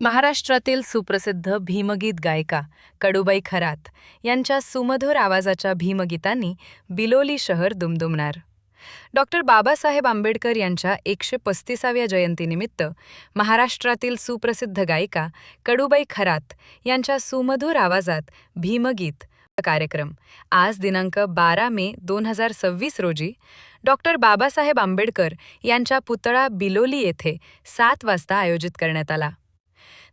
महाराष्ट्रातील सुप्रसिद्ध भीमगीत गायिका कडूबाई खरात यांच्या सुमधुर आवाजाच्या भीमगीतांनी बिलोली शहर दुमदुमणार. डॉक्टर बाबासाहेब आंबेडकर यांच्या 135व्या जयंतीनिमित्त महाराष्ट्रातील सुप्रसिद्ध गायिका कडूबाई खरात यांच्या सुमधुर आवाजात भीमगीत कार्यक्रम आज दिनांक 12 मे 2026 रोजी डॉक्टर बाबासाहेब आंबेडकर यांच्या पुतळा बिलोली येथे 7 वाजता आयोजित करण्यात आला.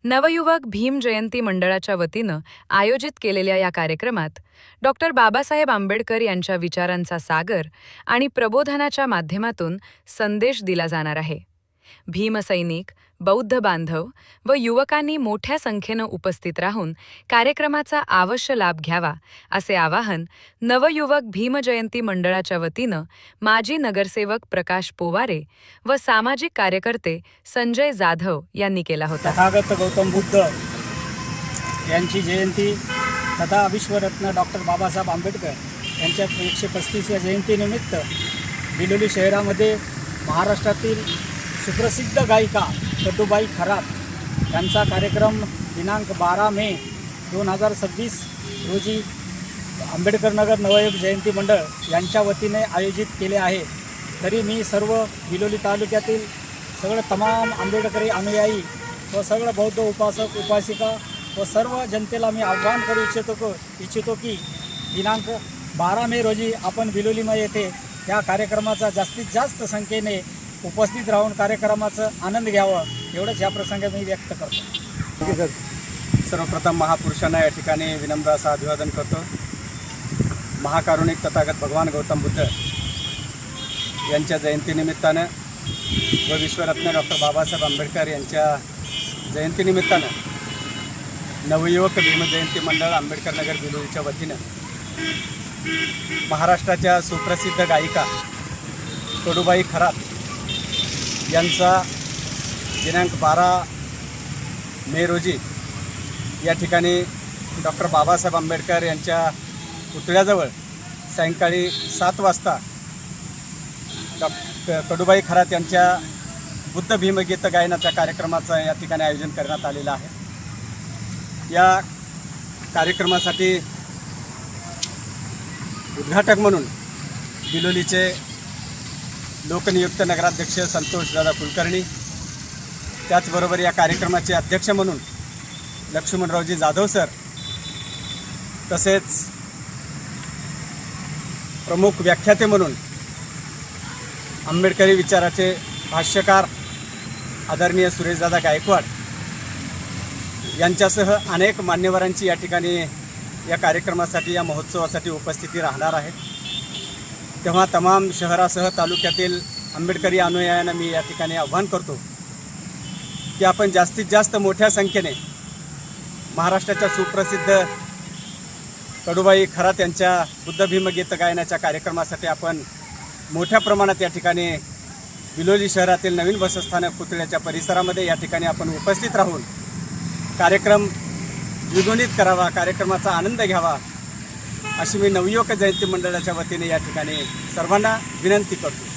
नवयुवक भीम जयंती मंडळाच्या वतीनं आयोजित केलेल्या या कार्यक्रमात डॉक्टर बाबासाहेब आंबेडकर यांच्या विचारांचा सागर आणि प्रबोधनाच्या माध्यमातून संदेश दिला जाणार आहे. भीमसैनिक, बौद्ध बांधव व युवकांनी मोठ्या संख्येनं उपस्थित राहून कार्यक्रमाचा अवश्य लाभ घ्यावा असे आवाहन नवयुवक भीमजयंती मंडळाच्या वतीनं माजी नगरसेवक प्रकाश पोवारे व सामाजिक कार्यकर्ते संजय जाधव यांनी केला होता. तथागत गौतम बुद्ध यांची जयंती तथा विश्वरत्न डॉक्टर बाबासाहेब आंबेडकर यांच्या 135व्या जयंतीनिमित्त बिलोली शहरामध्ये महाराष्ट्रातील सुप्रसिद्ध गायिका कडूबाई खरात यांचा कार्यक्रम दिनांक 12 मे 2026 रोजी आंबेडकर नगर नवयुवक जयंती मंडळ यांच्या वतीने आयोजित केले आहे. तरी मी सर्व बिलोली तालुक्यातील सगळं तमाम आंबेडकरी अनुयायी व सगळं बौद्ध उपासक उपासिका व सर्व जनतेला मी आव्हान करू इच्छितो की दिनांक 12 मे रोजी आपण बिलोलीमध्ये येथे या कार्यक्रमाचा जास्तीत जास्त संख्येने उपस्थित राहून कार्यक्रमाचा आनंद घ्यावा एवढंच या प्रसंगी मी व्यक्त करतो. सर्वप्रथम महापुरुषांना या ठिकाणी विनम्र असं अभिवादन करतो. महाकारुणिक तथागत भगवान गौतम बुद्ध यांच्या जयंतीनिमित्तानं व विश्वरत्न डॉक्टर बाबासाहेब आंबेडकर यांच्या जयंतीनिमित्तानं नवयुवक भीमजयंती मंडळ आंबेडकर नगर बिलोलीच्या वतीनं महाराष्ट्राच्या सुप्रसिद्ध गायिका कडूबाई खरात यांचा दिनांक 12 मे रोजी या ठिकाणी डॉक्टर बाबासाहेब आंबेडकर यांच्या पुतळ्याजवळ सायंकाळी 7 वाजता कडूबाई खरात यांच्या बुद्ध भीमगीत गायनाच्या कार्यक्रमाचं या ठिकाणी आयोजन करण्यात आलेलं आहे. या कार्यक्रमासाठी उद्घाटक म्हणून बिलोलीचे लोकनियुक्त नगराध्यक्ष संतोषदादा कुलकर्णी, त्याचबरोबर या कार्यक्रमाचे अध्यक्ष म्हणून लक्ष्मणरावजी जाधव सर, तसेच प्रमुख व्याख्याते म्हणून आंबेडकरी विचाराचे भाष्यकार आदरणीय सुरेशदादा गायकवाड यांच्यासह अनेक मान्यवरांची या ठिकाणी या कार्यक्रमासाठी या महोत्सवासाठी उपस्थिती राहणार आहे. तेव्हा तमाम शहरासह तालुक्यातील आंबेडकरी अनुयायांना मी या ठिकाणी आव्हान करतो की आपण जास्तीत जास्त मोठ्या संख्येने महाराष्ट्राच्या सुप्रसिद्ध कडूबाई खरात यांच्या बुद्ध भीमगीत गायनाच्या कार्यक्रमासाठी आपण मोठ्या प्रमाणात या ठिकाणी बिलोली शहरातील नवीन बसस्थानक पुतळ्याच्या परिसरामध्ये या ठिकाणी आपण उपस्थित राहून कार्यक्रम द्विगुणित करावा, कार्यक्रमाचा आनंद घ्यावा अशी मी नवयुवक जयंती मंडळाच्या वतीने या ठिकाणी सर्वांना विनंती करतो.